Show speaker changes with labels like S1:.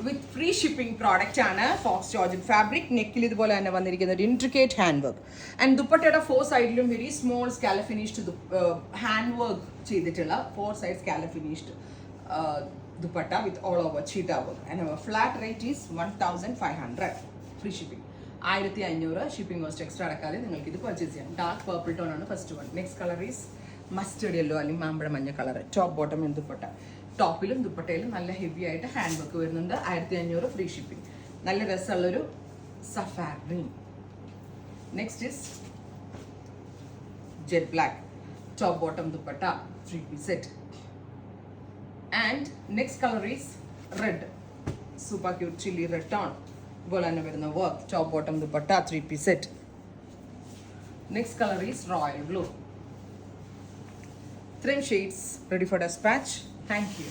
S1: വിത്ത് free shipping product ആണ്. Fox georgette fabric. നെക്കിൽ ഇതുപോലെ തന്നെ വന്നിരിക്കുന്ന ഒരു ഇൻട്രിക്കേറ്റ് ഹാൻഡ് വർക്ക് ആൻഡ് ദുപ്പട്ടയുടെ 4 സൈഡിലും വെരി സ്മോൾ സ്കാല ഫിനിഷ്ഡ് ഹാൻഡ് വർക്ക് ചെയ്തിട്ടുള്ള 4 സൈഡ് സ്കാല finished dupatta with all over ചീറ്റ work and flat rate is 1500. Free shipping 1500. Shipping cost extra അടക്കാതെ നിങ്ങൾക്ക് ഇത് പർച്ചേസ് ചെയ്യാം. ഡാർക്ക് പർപ്പിൾ ടോൺ ആണ് first one. Next colour is mustard yellow അല്ലെങ്കിൽ മാമ്പഴ മഞ്ഞ കളർ. Top bottom dupatta. ടോപ്പിലും ദുപ്പട്ടയിലും നല്ല ഹെവി ആയിട്ട് ഹാൻഡ് വർക്ക് വരുന്നുണ്ട്. 1500 ഫ്രീ ഷിപ്പിംഗ്. നല്ല രസമുള്ളൊരു sapphire green. Next is jet black. Top bottom dupatta 3-piece set. And next colour is red. Super cute chilli red tone. ഇതുപോലെ തന്നെ വരുന്ന work. Top bottom dupatta 3-piece set. Next colour is royal blue. 3 shades ready for dispatch. Thank you.